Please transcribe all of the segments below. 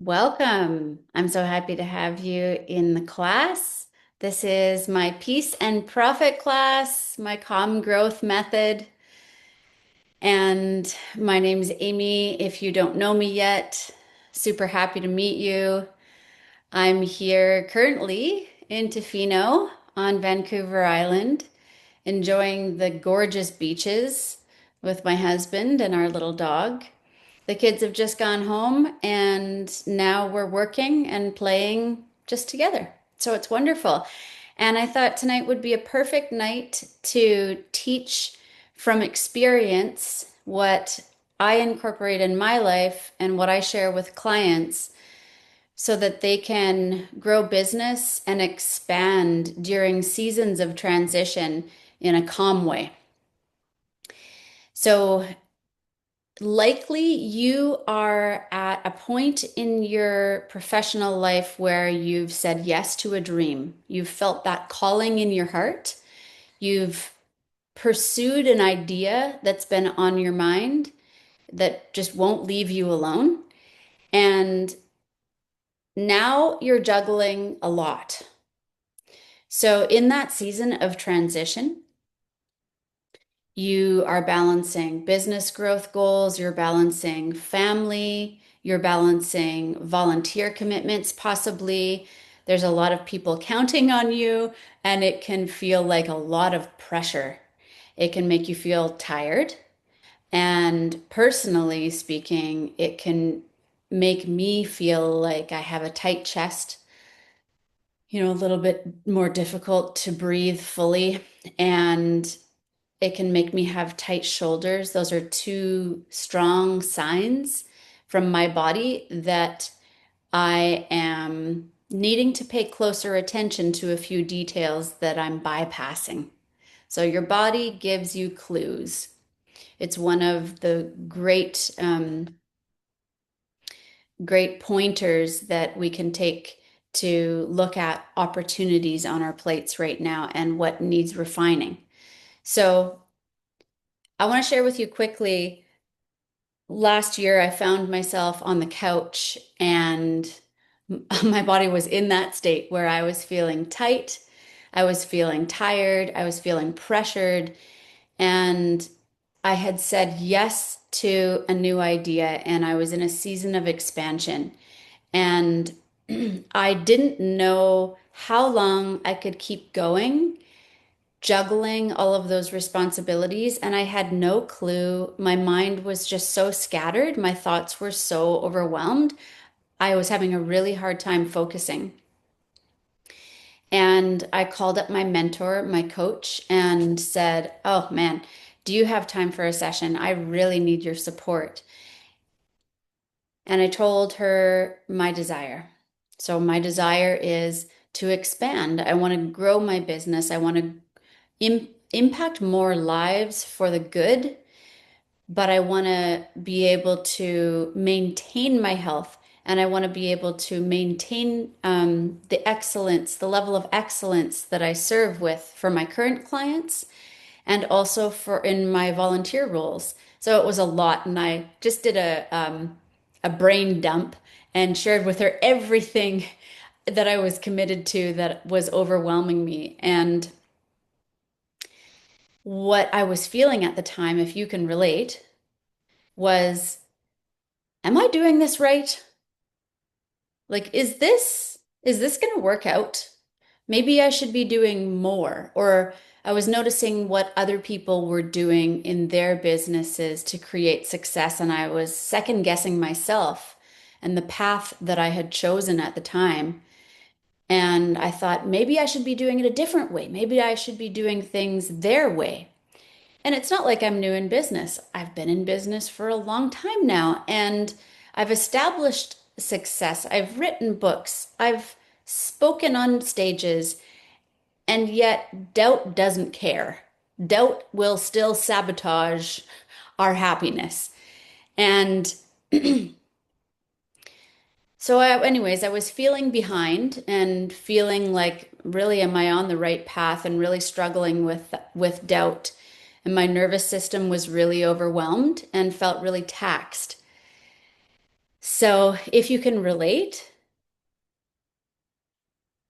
Welcome. I'm so happy to have you in the class. This is my Peace and Profit class, my calm growth method. And my name is Amy. If you don't know me yet, super happy to meet you. I'm here currently in Tofino on Vancouver Island, enjoying the gorgeous beaches with my husband and our little dog. The kids have just gone home and now we're working and playing just together. So it's wonderful. And I thought tonight would be a perfect night to teach from experience what I incorporate in my life and what I share with clients so that they can grow business and expand during seasons of transition in a calm way. So likely you are at a point in your professional life where you've said yes to a dream. You've felt that calling in your heart. You've pursued an idea that's been on your mind that just won't leave you alone. And now you're juggling a lot. So, in that season of transition, you are balancing business growth goals, you're balancing family, you're balancing volunteer commitments, possibly. There's a lot of people counting on you, and it can feel like a lot of pressure. It can make you feel tired. And personally speaking, it can make me feel like I have a tight chest, a little bit more difficult to breathe fully. And it can make me have tight shoulders. Those are two strong signs from my body that I am needing to pay closer attention to a few details that I'm bypassing. So your body gives you clues. It's one of the great pointers that we can take to look at opportunities on our plates right now and what needs refining. So I want to share with you quickly. Last year, I found myself on the couch and my body was in that state where I was feeling tight, I was feeling tired, I was feeling pressured, and I had said yes to a new idea and I was in a season of expansion. And I didn't know how long I could keep going juggling all of those responsibilities, and I had no clue. My mind was just so scattered. My thoughts were so overwhelmed. I was having a really hard time focusing. And I called up my mentor, my coach, and said, "Oh man, do you have time for a session? I really need your support." And I told her my desire. So, my desire is to expand. I want to grow my business. I want to impact more lives for the good, but I want to be able to maintain my health and I want to be able to maintain the excellence, the level of excellence that I serve with for my current clients and also for in my volunteer roles. So it was a lot, and I just did a brain dump and shared with her everything that I was committed to that was overwhelming me. And what I was feeling at the time, if you can relate, was, am I doing this right? Like, is this going to work out? Maybe I should be doing more. Or I was noticing what other people were doing in their businesses to create success, and I was second guessing myself and the path that I had chosen at the time. And I thought maybe I should be doing it a different way. Maybe I should be doing things their way. And it's not like I'm new in business. I've been in business for a long time now, and I've established success. I've written books. I've spoken on stages, and yet doubt doesn't care. Doubt will still sabotage our happiness. And so, anyways, I was feeling behind and feeling like, really, am I on the right path? And really struggling with doubt. And my nervous system was really overwhelmed and felt really taxed. So if you can relate,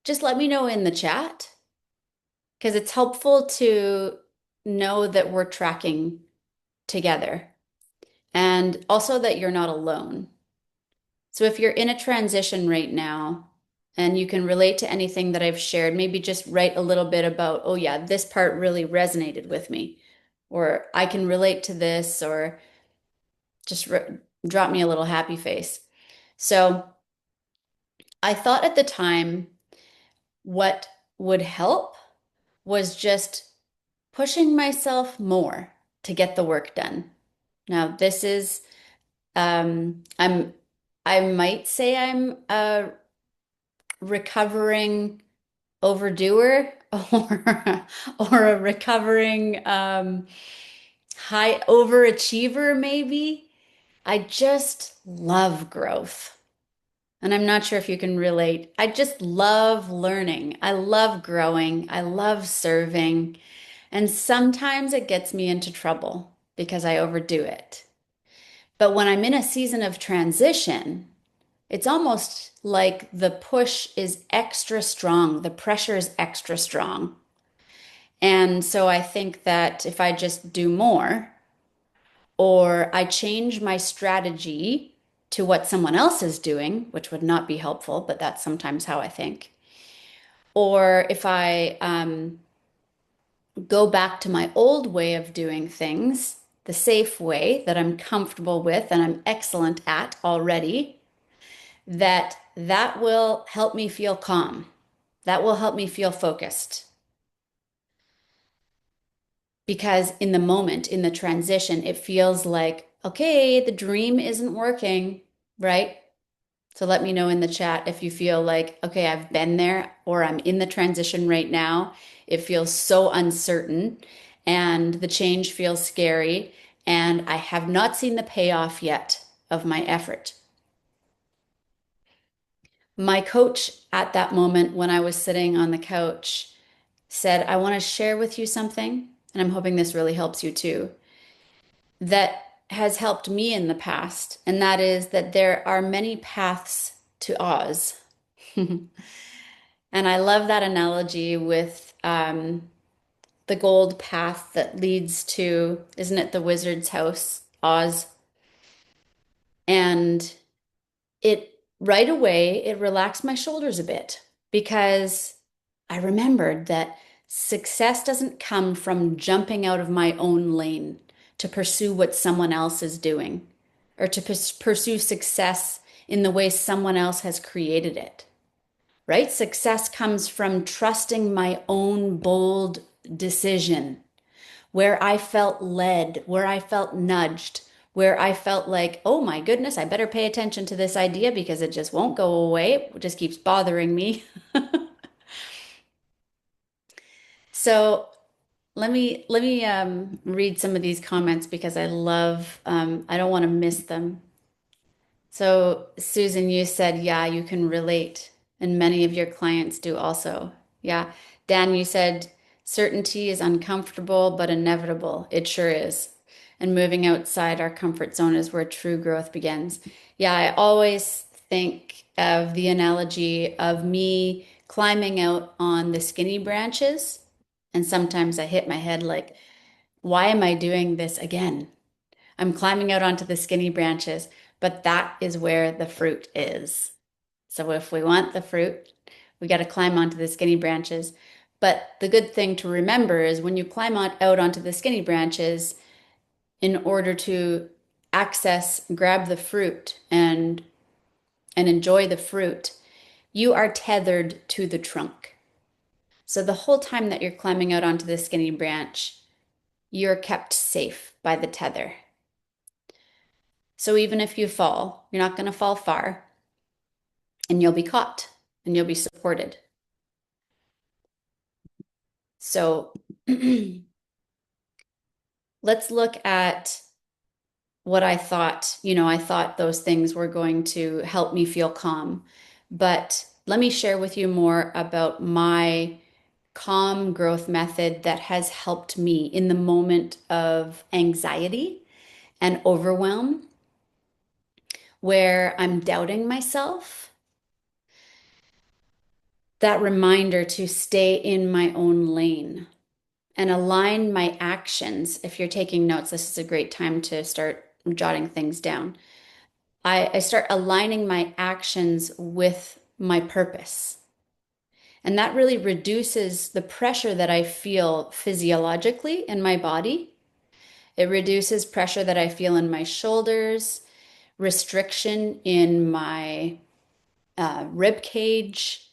just let me know in the chat because it's helpful to know that we're tracking together and also that you're not alone. So if you're in a transition right now and you can relate to anything that I've shared, maybe just write a little bit about, oh yeah, this part really resonated with me, or I can relate to this, or just drop me a little happy face. So I thought at the time what would help was just pushing myself more to get the work done. Now, this is, I might say I'm a recovering overdoer or a recovering high overachiever, maybe. I just love growth. And I'm not sure if you can relate. I just love learning. I love growing. I love serving. And sometimes it gets me into trouble because I overdo it. But when I'm in a season of transition, it's almost like the push is extra strong, the pressure is extra strong. And so I think that if I just do more or I change my strategy to what someone else is doing, which would not be helpful, but that's sometimes how I think. Or if I go back to my old way of doing things, the safe way that I'm comfortable with and I'm excellent at already, that will help me feel calm. That will help me feel focused. Because in the moment, in the transition, it feels like, okay, the dream isn't working, right? So let me know in the chat if you feel like, okay, I've been there or I'm in the transition right now. It feels so uncertain and the change feels scary, and I have not seen the payoff yet of my effort. My coach at that moment, when I was sitting on the couch, said, I want to share with you something, and I'm hoping this really helps you too, that has helped me in the past, and that is that there are many paths to Oz. And I love that analogy with the gold path that leads to, isn't it the wizard's house, Oz? And it right away, it relaxed my shoulders a bit because I remembered that success doesn't come from jumping out of my own lane to pursue what someone else is doing or to pursue success in the way someone else has created it, right? Success comes from trusting my own bold decision where I felt led, where I felt nudged, where I felt like, oh my goodness, I better pay attention to this idea because it just won't go away. It just keeps bothering me. So let me read some of these comments because I love I don't want to miss them. So, Susan, you said, yeah, you can relate, and many of your clients do also. Yeah. Dan, you said, certainty is uncomfortable but inevitable. It sure is. And moving outside our comfort zone is where true growth begins. Yeah, I always think of the analogy of me climbing out on the skinny branches, and sometimes I hit my head like, why am I doing this again? I'm climbing out onto the skinny branches, but that is where the fruit is. So if we want the fruit, we got to climb onto the skinny branches. But the good thing to remember is when you climb out onto the skinny branches, in order to access, grab the fruit and enjoy the fruit, you are tethered to the trunk. So the whole time that you're climbing out onto the skinny branch, you're kept safe by the tether. So even if you fall, you're not going to fall far and you'll be caught and you'll be supported. So let's look at what I thought. I thought those things were going to help me feel calm. But let me share with you more about my calm growth method that has helped me in the moment of anxiety and overwhelm where I'm doubting myself, that reminder to stay in my own lane and align my actions. If you're taking notes, this is a great time to start jotting things down. I start aligning my actions with my purpose. And that really reduces the pressure that I feel physiologically in my body. It reduces pressure that I feel in my shoulders, restriction in my rib cage,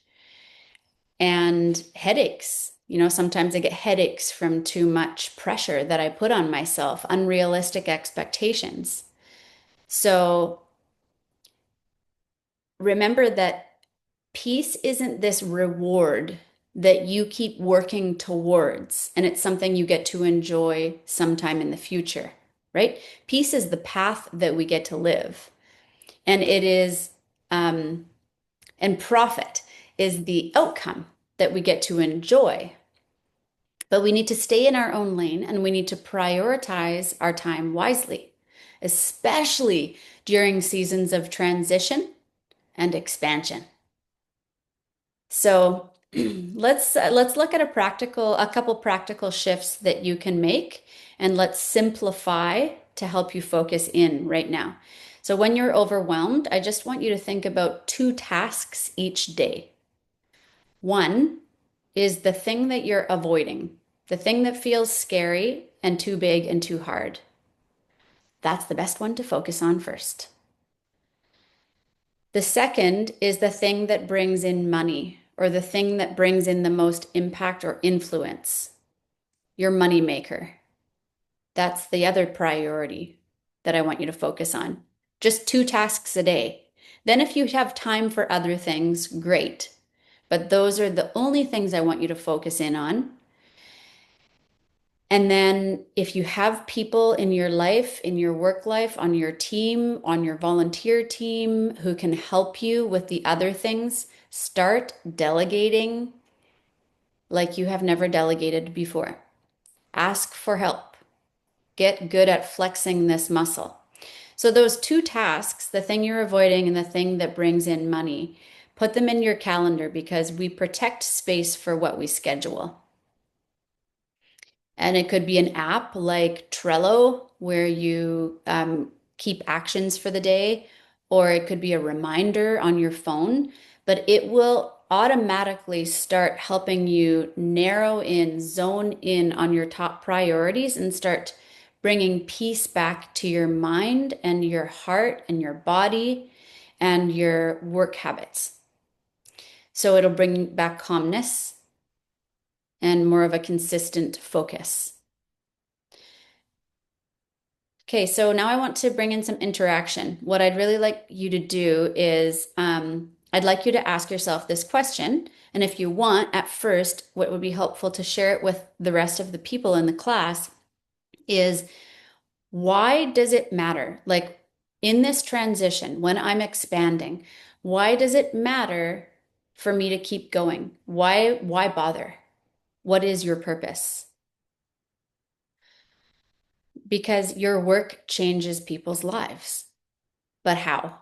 and headaches. You know, sometimes I get headaches from too much pressure that I put on myself, unrealistic expectations. So remember that peace isn't this reward that you keep working towards, and it's something you get to enjoy sometime in the future, right? Peace is the path that we get to live, and it is, and profit is the outcome that we get to enjoy. But we need to stay in our own lane and we need to prioritize our time wisely, especially during seasons of transition and expansion. So let's look at a couple practical shifts that you can make, and let's simplify to help you focus in right now. So when you're overwhelmed, I just want you to think about two tasks each day. One is the thing that you're avoiding, the thing that feels scary and too big and too hard. That's the best one to focus on first. The second is the thing that brings in money or the thing that brings in the most impact or influence, your money maker. That's the other priority that I want you to focus on. Just two tasks a day. Then, if you have time for other things, great. But those are the only things I want you to focus in on. And then, if you have people in your life, in your work life, on your team, on your volunteer team who can help you with the other things, start delegating like you have never delegated before. Ask for help. Get good at flexing this muscle. So, those two tasks, the thing you're avoiding and the thing that brings in money, put them in your calendar because we protect space for what we schedule. And it could be an app like Trello where you keep actions for the day, or it could be a reminder on your phone, but it will automatically start helping you narrow in, zone in on your top priorities and start bringing peace back to your mind and your heart and your body and your work habits. So it'll bring back calmness and more of a consistent focus. Okay, so now I want to bring in some interaction. What I'd really like you to do is I'd like you to ask yourself this question. And if you want, at first, what would be helpful to share it with the rest of the people in the class is why does it matter? Like in this transition, when I'm expanding, why does it matter for me to keep going? Why bother? What is your purpose? Because your work changes people's lives. But how?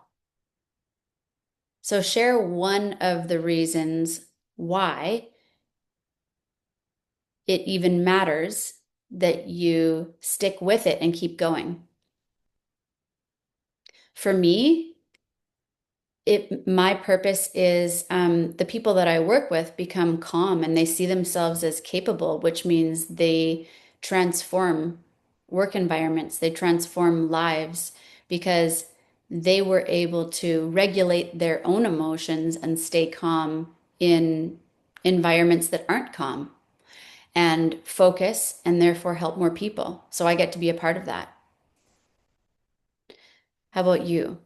So share one of the reasons why it even matters that you stick with it and keep going. For me, my purpose is the people that I work with become calm and they see themselves as capable, which means they transform work environments, they transform lives because they were able to regulate their own emotions and stay calm in environments that aren't calm and focus and therefore help more people. So I get to be a part of that. How about you?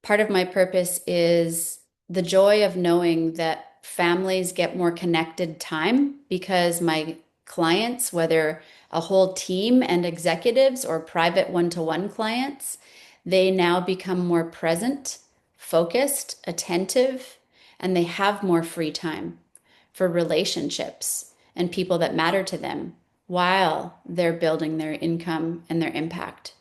Part of my purpose is the joy of knowing that families get more connected time because my clients, whether a whole team and executives or private one-to-one clients, they now become more present, focused, attentive, and they have more free time for relationships and people that matter to them while they're building their income and their impact.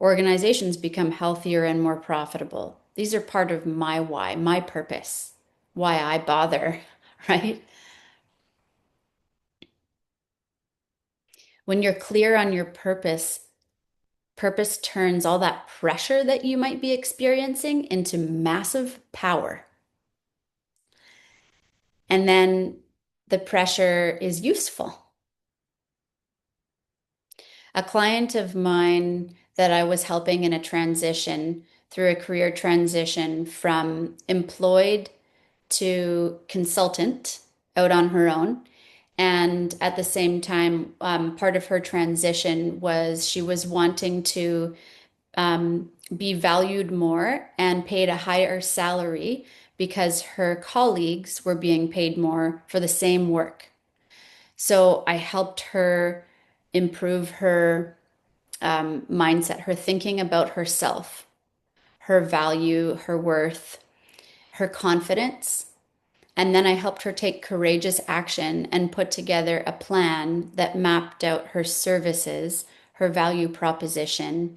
Organizations become healthier and more profitable. These are part of my why, my purpose, why I bother, right? When you're clear on your purpose, purpose turns all that pressure that you might be experiencing into massive power. And then the pressure is useful. A client of mine that I was helping in a transition through a career transition from employed to consultant out on her own. And at the same time, part of her transition was she was wanting to be valued more and paid a higher salary because her colleagues were being paid more for the same work. So I helped her improve her mindset, her thinking about herself, her value, her worth, her confidence. And then I helped her take courageous action and put together a plan that mapped out her services, her value proposition,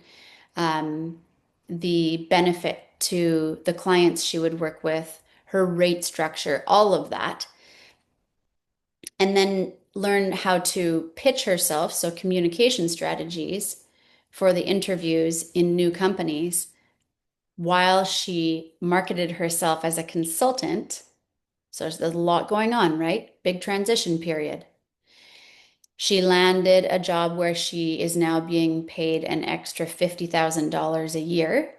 um, the benefit to the clients she would work with, her rate structure, all of that. And then learn how to pitch herself, so communication strategies for the interviews in new companies while she marketed herself as a consultant. So there's a lot going on, right? Big transition period. She landed a job where she is now being paid an extra $50,000 a year.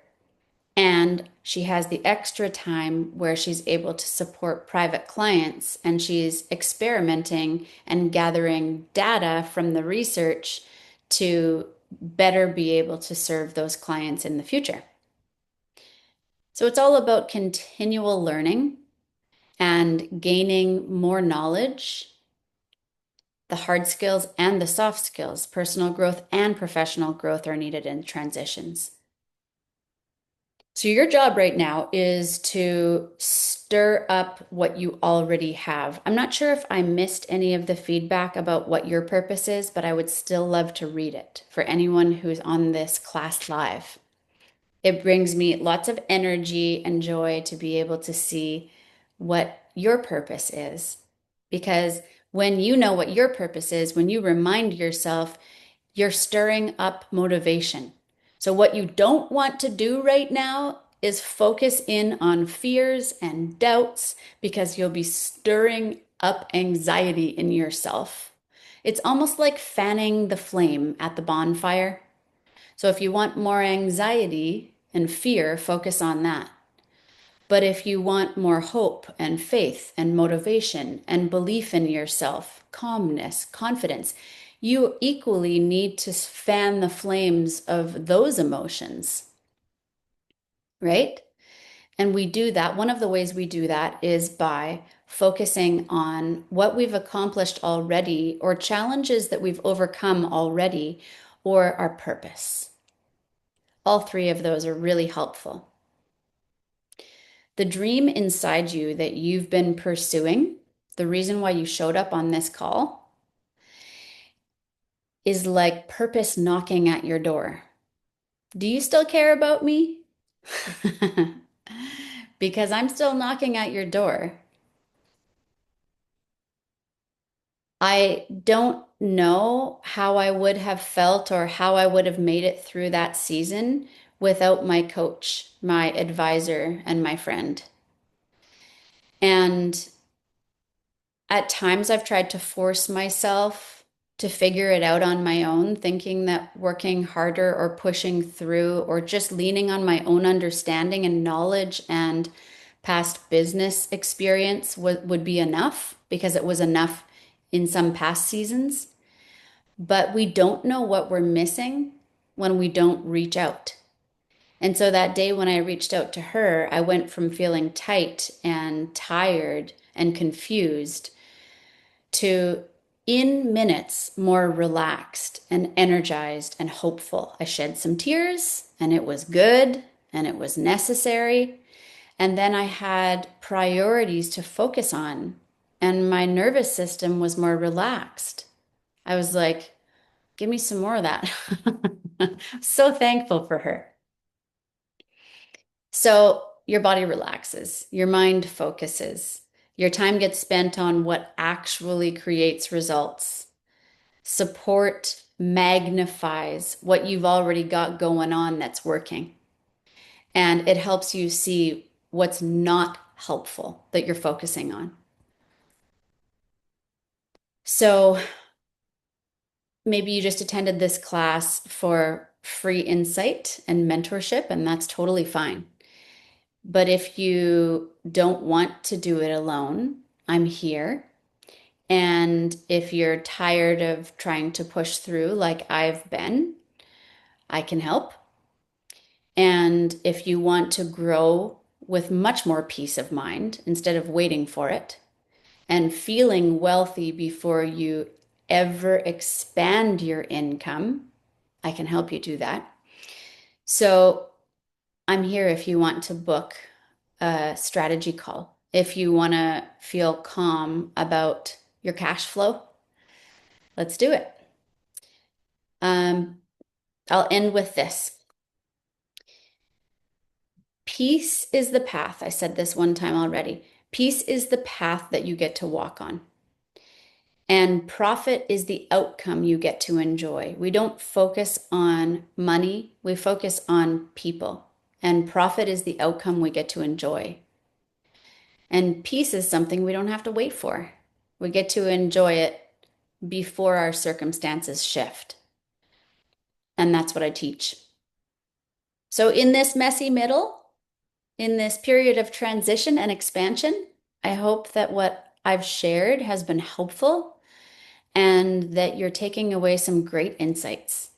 And she has the extra time where she's able to support private clients and she's experimenting and gathering data from the research to better be able to serve those clients in the future. So it's all about continual learning and gaining more knowledge, the hard skills and the soft skills, personal growth and professional growth are needed in transitions. So your job right now is to stir up what you already have. I'm not sure if I missed any of the feedback about what your purpose is, but I would still love to read it for anyone who's on this class live. It brings me lots of energy and joy to be able to see what your purpose is. Because when you know what your purpose is, when you remind yourself, you're stirring up motivation. So, what you don't want to do right now is focus in on fears and doubts because you'll be stirring up anxiety in yourself. It's almost like fanning the flame at the bonfire. So, if you want more anxiety and fear, focus on that. But if you want more hope and faith and motivation and belief in yourself, calmness, confidence, you equally need to fan the flames of those emotions, right? And we do that. One of the ways we do that is by focusing on what we've accomplished already or challenges that we've overcome already or our purpose. All three of those are really helpful. The dream inside you that you've been pursuing, the reason why you showed up on this call, is like purpose knocking at your door. Do you still care about me? Because I'm still knocking at your door. I don't know how I would have felt or how I would have made it through that season without my coach, my advisor, and my friend. And at times I've tried to force myself to figure it out on my own, thinking that working harder or pushing through or just leaning on my own understanding and knowledge and past business experience would be enough because it was enough in some past seasons. But we don't know what we're missing when we don't reach out. And so that day when I reached out to her, I went from feeling tight and tired and confused to in minutes more relaxed and energized and hopeful. I shed some tears and it was good and it was necessary. And then I had priorities to focus on and my nervous system was more relaxed. I was like, give me some more of that. So thankful for her. So your body relaxes, your mind focuses, your time gets spent on what actually creates results. Support magnifies what you've already got going on that's working. And it helps you see what's not helpful that you're focusing on. So maybe you just attended this class for free insight and mentorship, and that's totally fine. But if you don't want to do it alone, I'm here. And if you're tired of trying to push through like I've been, I can help. And if you want to grow with much more peace of mind instead of waiting for it and feeling wealthy before you ever expand your income, I can help you do that. So I'm here if you want to book a strategy call, if you want to feel calm about your cash flow, let's do it. Um, I'll end with this. Peace is the path. I said this one time already. Peace is the path that you get to walk on. And profit is the outcome you get to enjoy. We don't focus on money, we focus on people. And profit is the outcome we get to enjoy. And peace is something we don't have to wait for. We get to enjoy it before our circumstances shift. And that's what I teach. So, in this messy middle, in this period of transition and expansion, I hope that what I've shared has been helpful and that you're taking away some great insights.